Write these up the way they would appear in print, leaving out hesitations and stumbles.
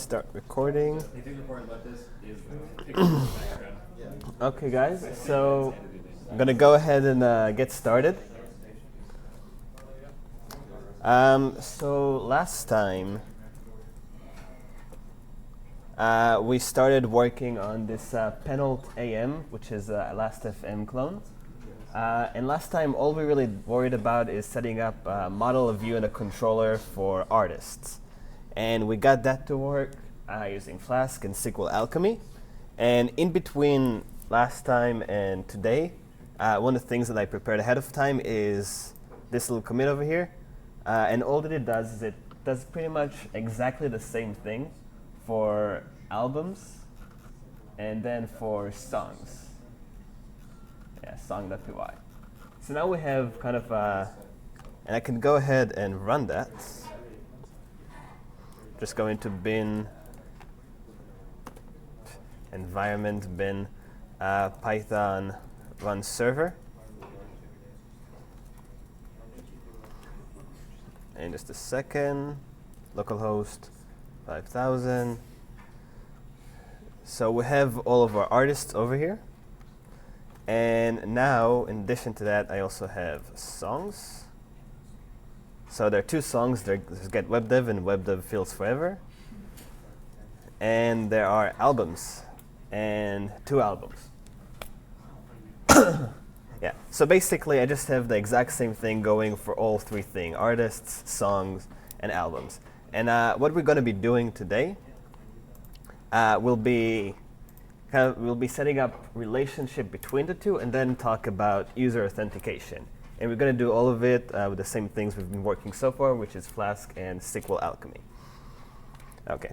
start recording. Okay, guys, so I'm going to go ahead and get started. So last time we started working on this penult.am, which is a last.fm clone. And last time, all we really worried about is setting up a model, a view, and a controller for artists. And we got that to work using Flask and SQL Alchemy. And in between last time and today, one of the things that I prepared ahead of time is this little commit over here. And all that it does is it does pretty much exactly the same thing for albums and then for songs. Yeah, song.py. So now we have kind of, and I can go ahead and run that. Just go into bin, environment, bin, Python run server. In just a second, localhost 5000. So we have all of our artists over here. And now, in addition to that, I also have songs. So there are two songs. There's Get WebDev and WebDev Feels Forever. And there are albums, and two albums. Yeah. So basically, I just have the exact same thing going for all three things: artists, songs, and albums. And what we're going to be doing today will be we'll be setting up relationship between the two and then talk about user authentication. And we're going to do all of it with the same things we've been working so far, which is Flask and SQL Alchemy. OK.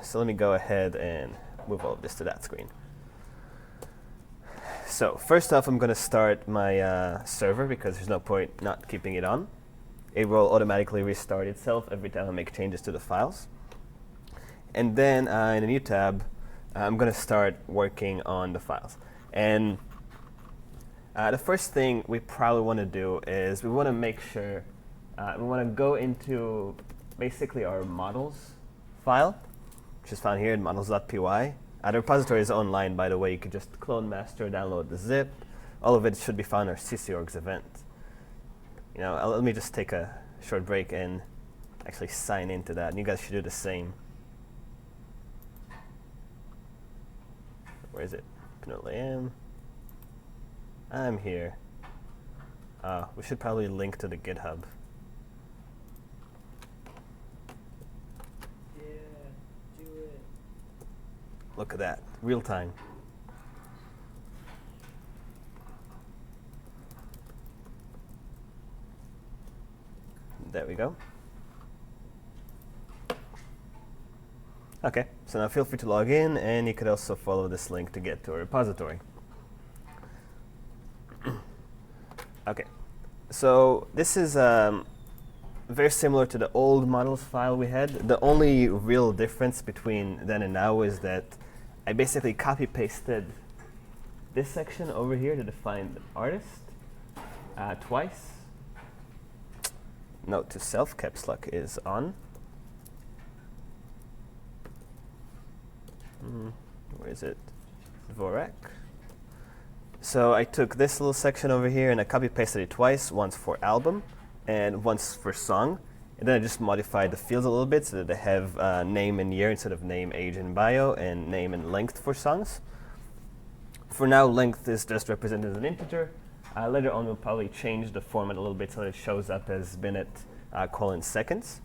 So let me go ahead and move all of this to that screen. So first off, I'm going to start my server because there's no point not keeping it on. It will automatically restart itself every time I make changes to the files. And then in a new tab, I'm going to start working on the files. And the first thing we probably want to do is we want to make sure we want to go into basically our models file, which is found here in models.py. The repository is online, by the way. You could just clone master, download the zip. All of it should be found in our ccorgs event. You know, let me just take a short break and actually sign into that. And you guys should do the same. Where is it? penult.am. I'm here. We should probably link to the GitHub. Yeah, do it. Look at that, real time. There we go. OK, so now feel free to log in, and you could also follow this link to get to a repository. OK, so this is very similar to the old models file we had. The only real difference between then and now is that I basically copy-pasted this section over here to define the artist twice. Note to self, caps lock is on. Where is it? Dvorak. So I took this little section over here and I copy-pasted it twice, once for album and once for song. And then I just modified the fields a little bit so that they have name and year instead of name, age, and bio, and name and length for songs. For now, length is just represented as an integer. Later on, we'll probably change the format a little bit so that it shows up as minute :seconds.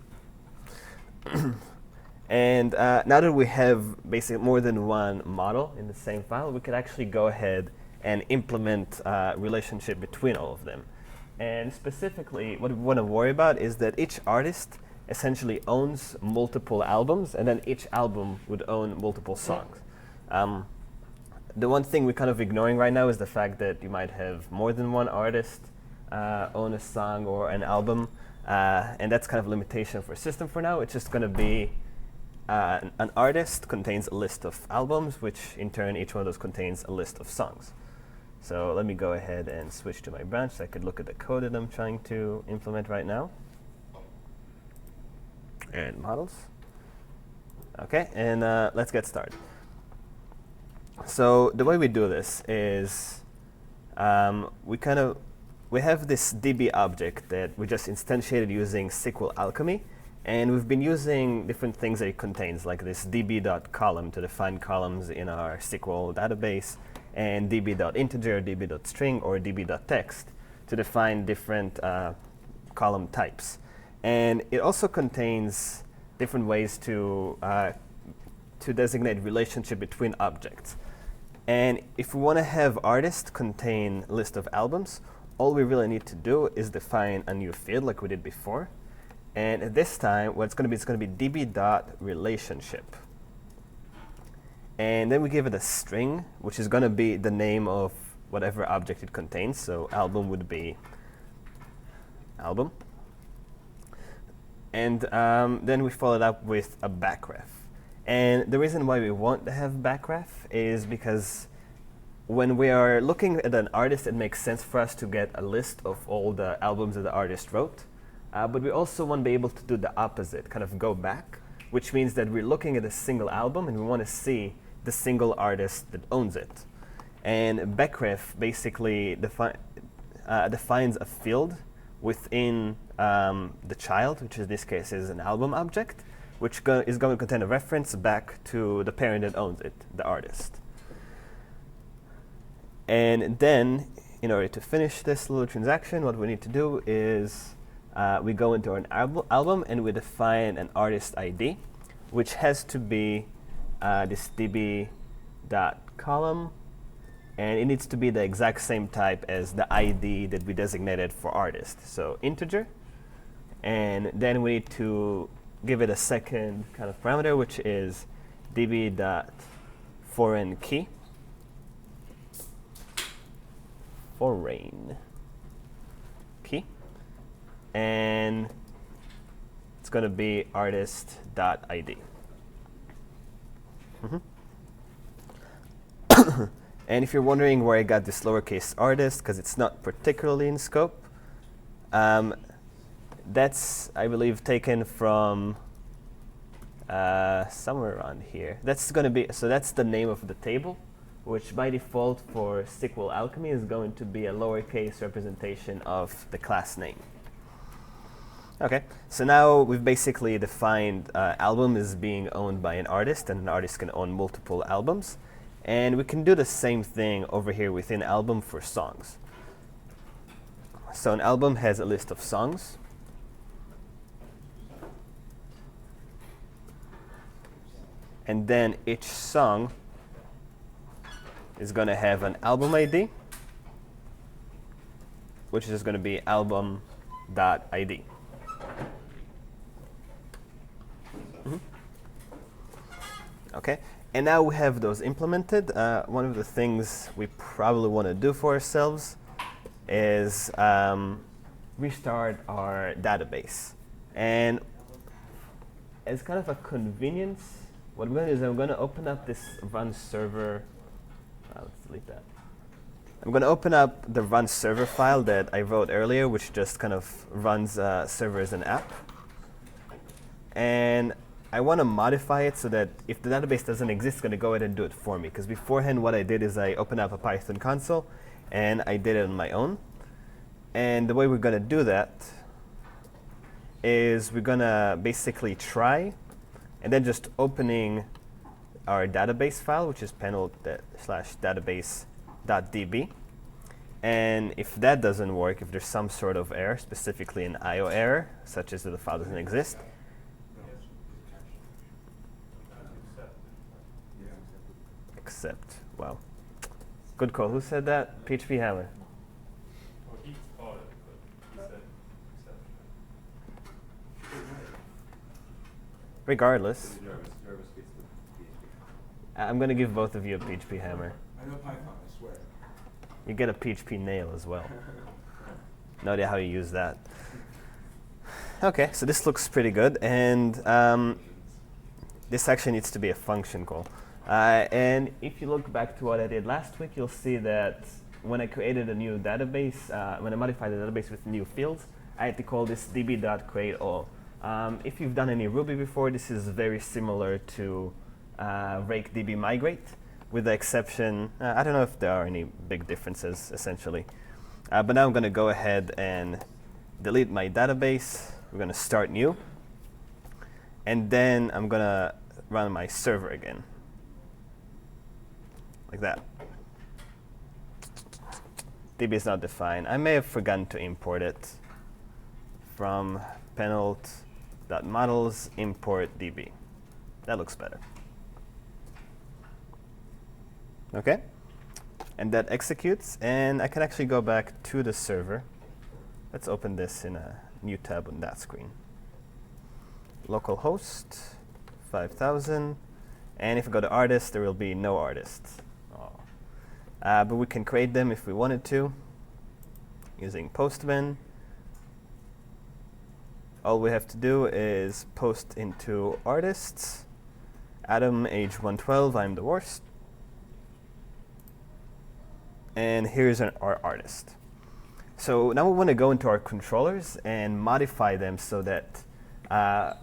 And now that we have basically more than one model in the same file, we could actually go ahead and implement a relationship between all of them. And specifically, what we want to worry about is that each artist essentially owns multiple albums, and then each album would own multiple songs. The one thing we're kind of ignoring right now is the fact that you might have more than one artist own a song or an album, and that's kind of a limitation for a system for now. It's just going to be an artist contains a list of albums, which in turn each one of those contains a list of songs. So let me go ahead and switch to my branch so I could look at the code that I'm trying to implement right now. And models. OK. Okay, and let's get started. So the way we do this is we have this DB object that we just instantiated using SQL Alchemy, and we've been using different things that it contains, like this db.column to define columns in our SQL database, and db.integer, db.string, or db.text to define different column types. And it also contains different ways to designate relationship between objects. And if we want to have artist contain list of albums, all we really need to do is define a new field like we did before. And at this time, what it's going to be db.relationship. And then we give it a string, which is going to be the name of whatever object it contains. So album would be album. And then we follow it up with a backref. And the reason why we want to have backref is because when we are looking at an artist, it makes sense for us to get a list of all the albums that the artist wrote. But we also want to be able to do the opposite, kind of go back, which means that we're looking at a single album and we want to see the single artist that owns it. And backref basically defines a field within the child, which in this case is an album object, which is going to contain a reference back to the parent that owns it, the artist. And then, in order to finish this little transaction, what we need to do is we go into an album and we define an artist ID, which has to be this db.column, and it needs to be the exact same type as the ID that we designated for artist, so integer. And then we need to give it a second kind of parameter, which is db.foreign key. Foreign key. And it's going to be artist.id. And if you're wondering where I got this lowercase artist, because it's not particularly in scope, that's, I believe, taken from somewhere around here. That's going to be, so that's the name of the table, which by default for SQL Alchemy is going to be a lowercase representation of the class name. Okay, so now we've basically defined album as being owned by an artist, and an artist can own multiple albums. And we can do the same thing over here within album for songs. So an album has a list of songs. And then each song is going to have an album ID, which is going to be album.id. Okay, and now we have those implemented. One of the things we probably want to do for ourselves is restart our database. And as kind of a convenience, what I'm going to do is I'm going to open up this run server. Let's delete that. I'm going to open up the run server file that I wrote earlier, which just kind of runs server as an app. And I want to modify it so that if the database doesn't exist, it's going to go ahead and do it for me. Because beforehand, what I did is I opened up a Python console, and I did it on my own. And the way we're going to do that is we're going to basically try, and then just opening our database file, which is penult.database.db. And if that doesn't work, if there's some sort of error, specifically an IO error, such as that the file doesn't exist, except, wow. Good call. Who said that? PHP Hammer. Well, he called it, but he said exception. Regardless, I'm going to give both of you a PHP Hammer. I know Python, I swear. You get a PHP nail as well. No idea how you use that. Okay, so this looks pretty good, and this actually needs to be a function call. And if you look back to what I did last week, you'll see that when I created a new database, when I modified the database with new fields, I had to call this db.createAll If you've done any Ruby before, this is very similar to rake db migrate, with the exception, I don't know if there are any big differences, essentially. But now I'm going to go ahead and delete my database. We're going to start new. And then I'm going to run my server again, like that. DB is not defined. I may have forgotten to import it from penult.models import db. That looks better. OK? And that executes. And I can actually go back to the server. Let's open this in a new tab on that screen. Localhost 5000. And if we go to artists, there will be no artists. But we can create them if we wanted to using Postman. All we have to do is post into artists. Adam, age 112, I'm the worst. And here's our artist. So now we want to go into our controllers and modify them so that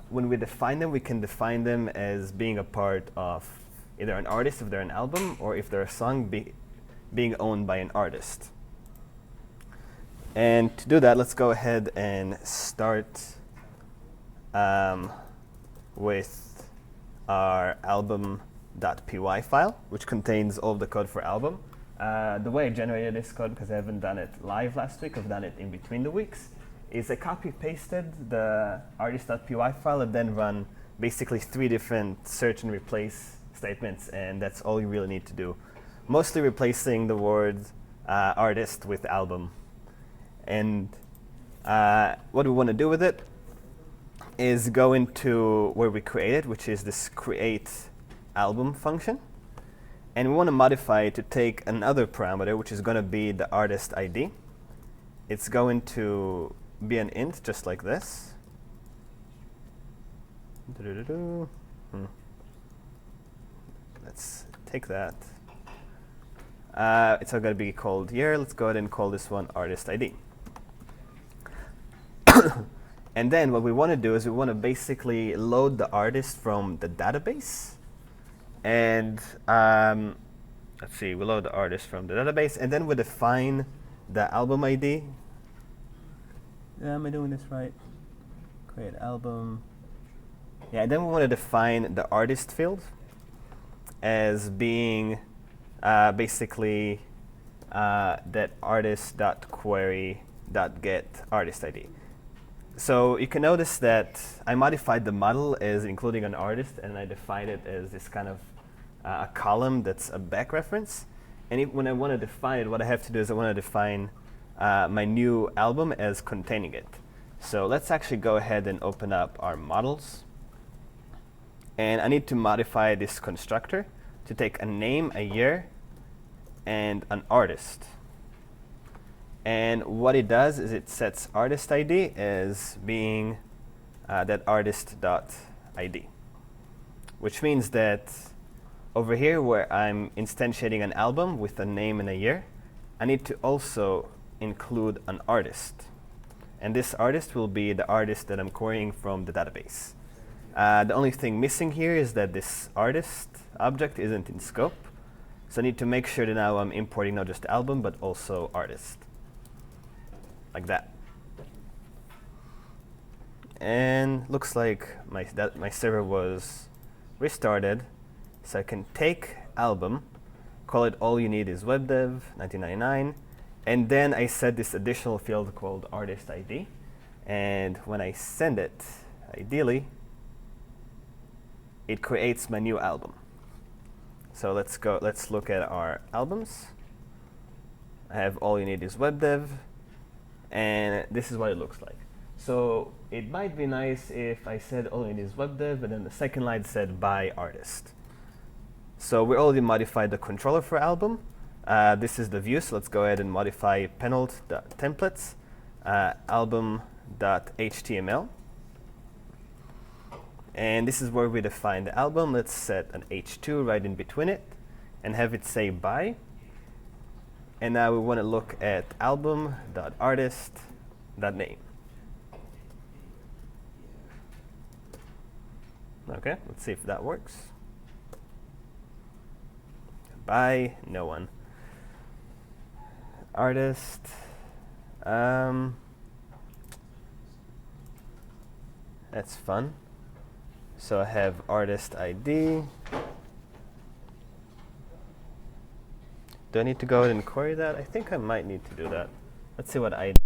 when we define them, we can define them as being a part of either an artist if they're an album, or if they're a song being owned by an artist. And to do that, let's go ahead and start with our album.py file, which contains all of the code for album. The way I generated this code, because I haven't done it live last week, I've done it in between the weeks, is I copy-pasted the artist.py file and then run basically 3 different search and replace statements, and that's all you really need to do. Mostly replacing the word artist with album. And what we want to do with it is go into where we created, which is this create album function. And we want to modify it to take another parameter, which is going to be the artist ID. It's going to be an int, just like this. Let's take that. It's going to be called year. Let's go ahead and call this one artist ID. And then what we want to do is we want to basically load the artist from the database. And let's see, we load the artist from the database. And then we define the album ID. Am I doing this right? Create album. Yeah, and then we want to define the artist field as being basically that artist.query.get artist ID. So you can notice that I modified the model as including an artist, and I defined it as this kind of a column that's a back reference. And when I want to define it, what I have to do is I want to define my new album as containing it. So let's actually go ahead and open up our models. And I need to modify this constructor to take a name, a year, and an artist. And what it does is it sets artist ID as being that artist.id, which means that over here where I'm instantiating an album with a name and a year, I need to also include an artist. And this artist will be the artist that I'm querying from the database. The only thing missing here is that this artist object isn't in scope. So I need to make sure that now I'm importing not just album, but also artist. Like that. And looks like my server was restarted. So I can take album, call it all you need is WebDev 1999, and then I set this additional field called artist ID. And when I send it, ideally, it creates my new album. So let's look at our albums. I have all you need is WebDev, and this is what it looks like. So it might be nice if I said all you need is WebDev, and then the second line said by artist. So we already modified the controller for album. This is the view, so let's go ahead and modify penult.templates, album.html. And this is where we define the album. Let's set an h2 right in between it and have it say by. And now we want to look at album.artist.name. Okay, let's see if that works. By no one. Artist. That's fun. So I have artist ID. Do I need to go ahead and query that? I think I might need to do that. Let's see what ID.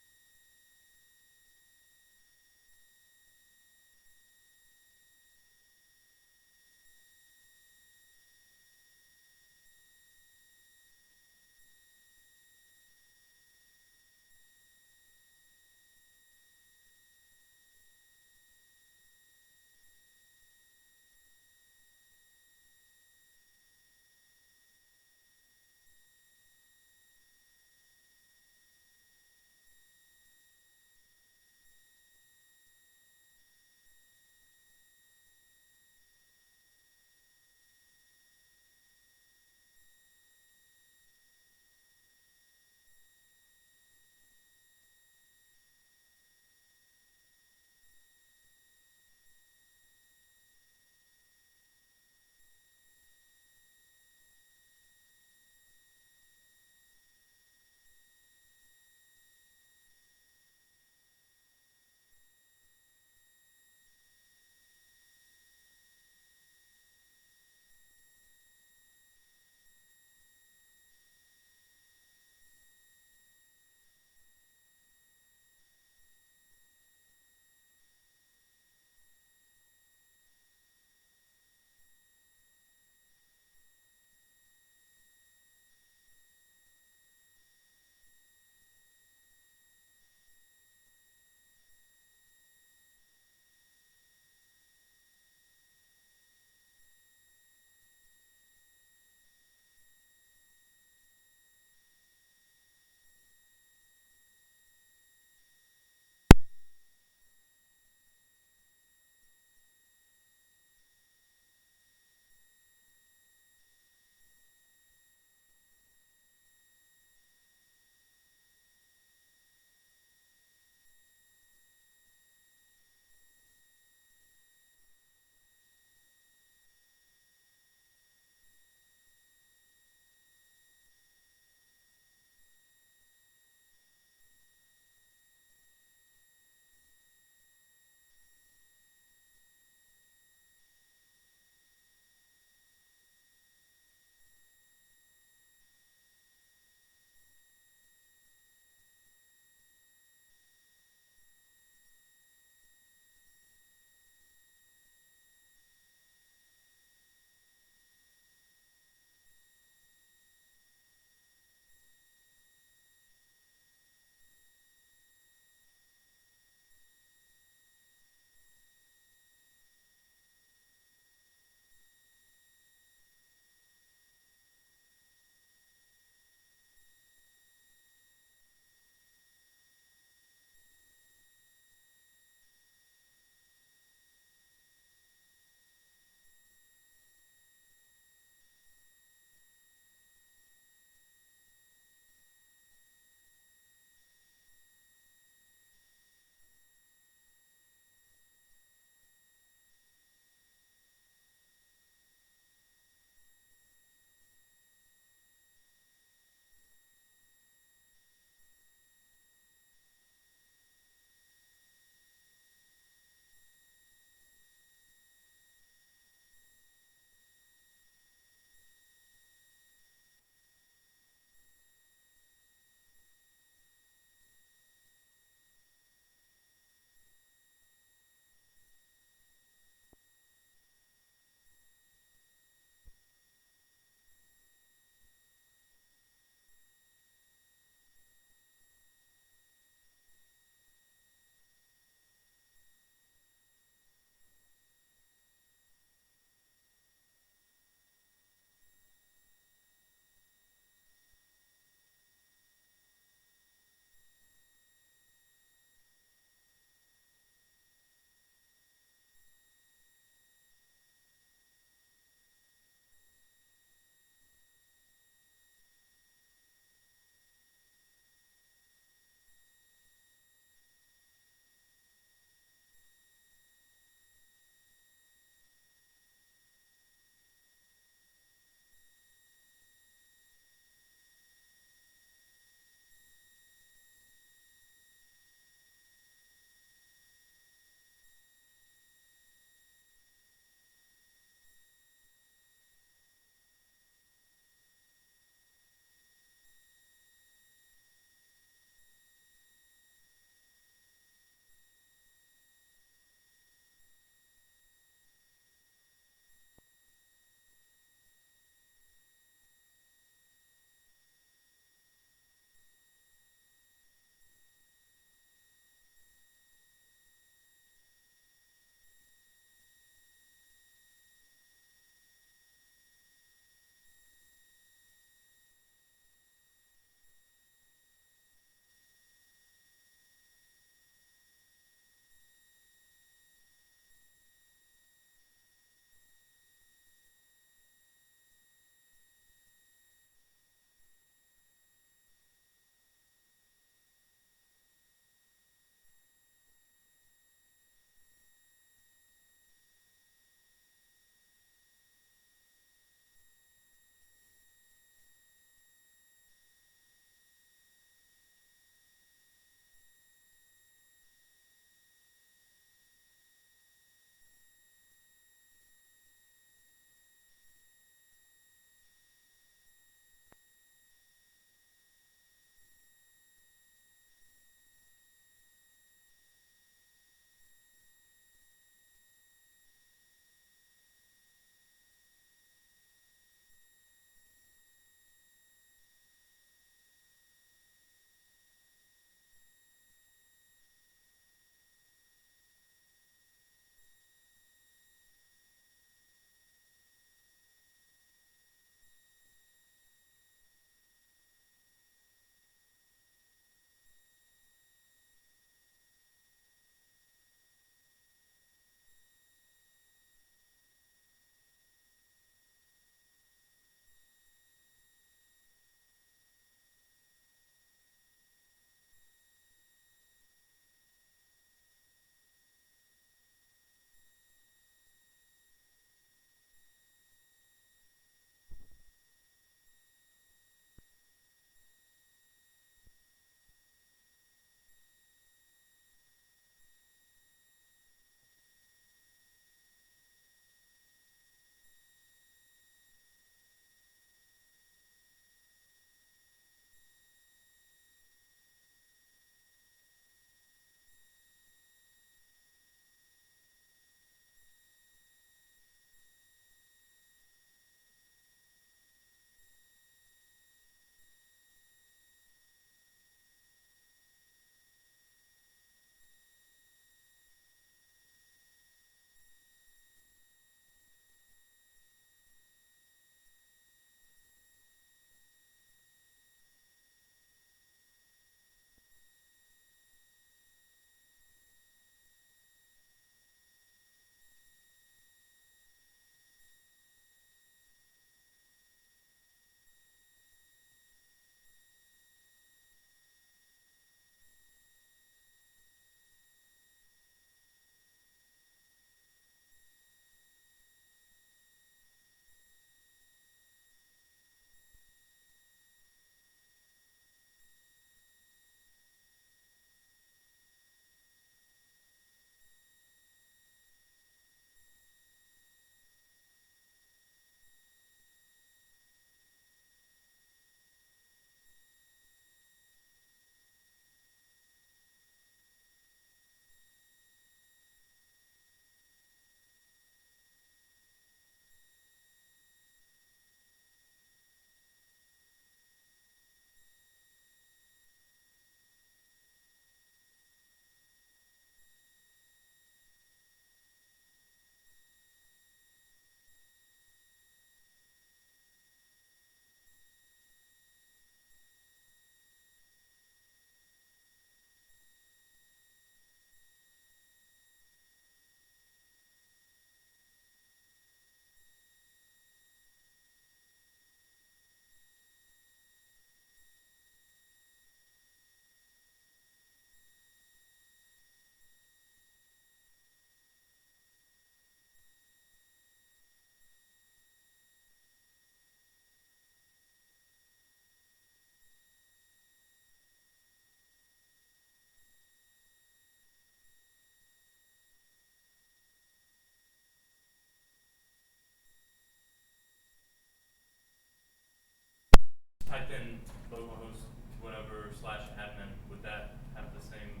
type in localhost whatever /admin, would that have the same?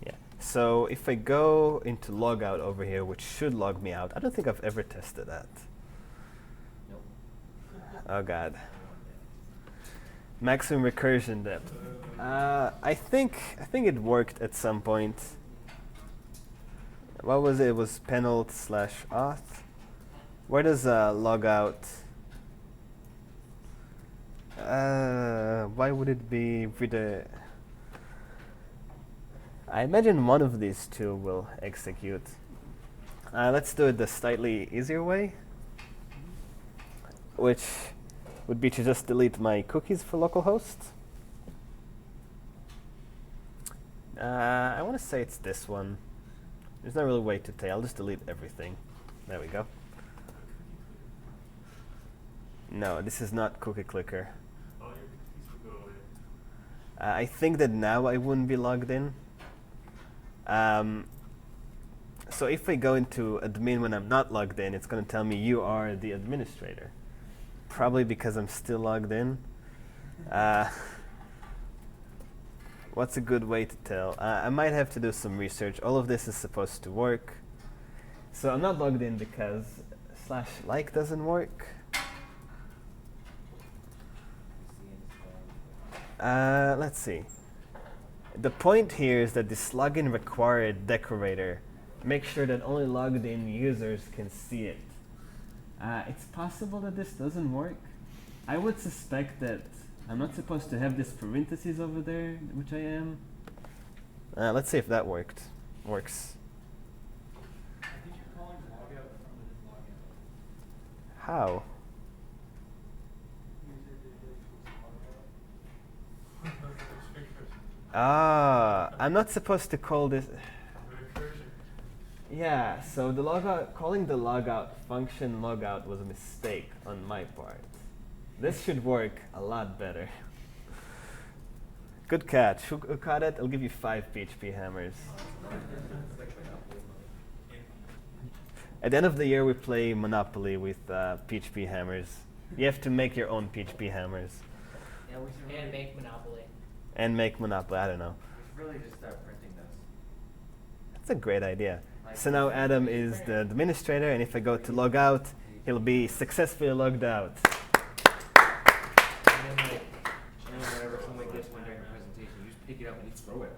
Yeah. So if I go into logout over here, which should log me out, I don't think I've ever tested that. Nope. Oh God. Maximum recursion depth. I think it worked at some point. What was it? It was penult/auth. Where does logout? Why would it be with a? I imagine one of these two will execute. Let's do it the slightly easier way, which would be to just delete my cookies for localhost. I want to say it's this one. There's no really way to tell. I'll just delete everything. There we go. No, this is not cookie clicker. All your cookies will go away. I think that now I wouldn't be logged in. So if I go into admin when I'm not logged in, it's going to tell me you are the administrator. Probably because I'm still logged in. What's a good way to tell? I might have to do some research. All of this is supposed to work. So I'm not logged in because /like doesn't work. Let's see. The point here is that this login required decorator makes sure that only logged in users can see it. It's possible that this doesn't work. I would suspect that I'm not supposed to have this parentheses over there, which I am. Let's see if that works. I think you're calling logout from the logout. How? I'm not supposed to call this. Yeah, so the logout, calling the logout function logout was a mistake on my part. This should work a lot better. Good catch. Who caught it? I'll give you 5 PHP hammers. At the end of the year, we play Monopoly with PHP hammers. You have to make your own PHP hammers. Yeah, we should And really, make Monopoly. And make Monopoly. I don't know. we should really just start printing those. That's a great idea. So now Adam is the administrator, and if I go to log out, he'll be successfully logged out. And then whenever someone gets one during the presentation, you just pick it up and you throw it.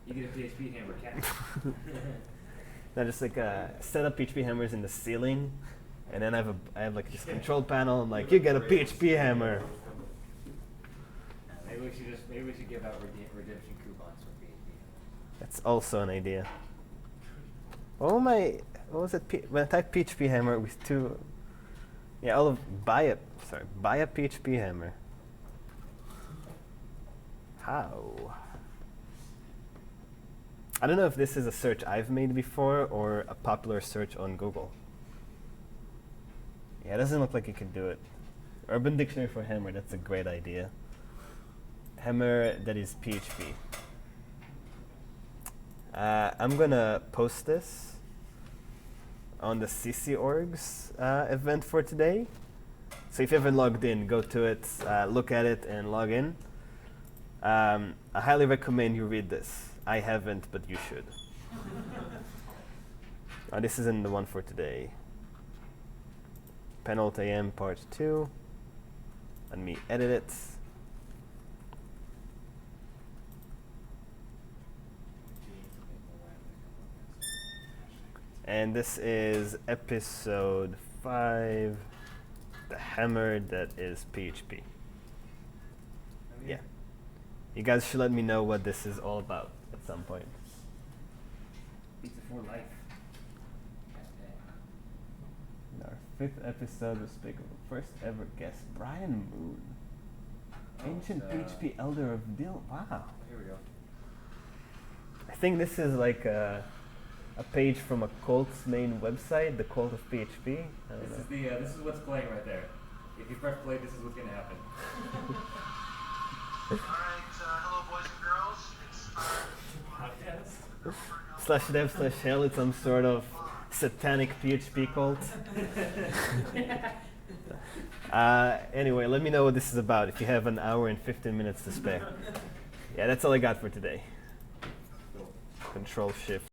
You get a PHP hammer, catch. Now just like set up PHP hammers in the ceiling, and then I have like this control panel. I'm like, you get a PHP hammer. Maybe we should give out redemption coupons for PHP. That's also an idea. What was it? When I type PHP hammer with 2, yeah, buy a PHP hammer. How? I don't know if this is a search I've made before or a popular search on Google. Yeah, it doesn't look like you can do it. Urban Dictionary for hammer, that's a great idea. Hammer that is PHP. I'm gonna post this on the CC.org's event for today. So if you haven't logged in, go to it, look at it, and log in. I highly recommend you read this. I haven't, but you should. This isn't the one for today. penult.am part 2. Let me edit it. And this is episode 5, the hammer that is PHP. Yeah. You guys should let me know what this is all about at some point. Pizza for life. Our 5th episode was speaking of the first ever guest, Brian Moon. Ancient PHP elder of Dill. Wow. Here we go. I think this is like a page from a cult's main website, the Cult of PHP. This is what's playing right there. If you press play, this is what's gonna happen. Alright, hello boys and girls. It's Podcast? /dev/hell, it's some sort of satanic PHP cult. Anyway, let me know what this is about if you have an hour and 15 minutes to spare. Yeah, that's all I got for today. Control Shift.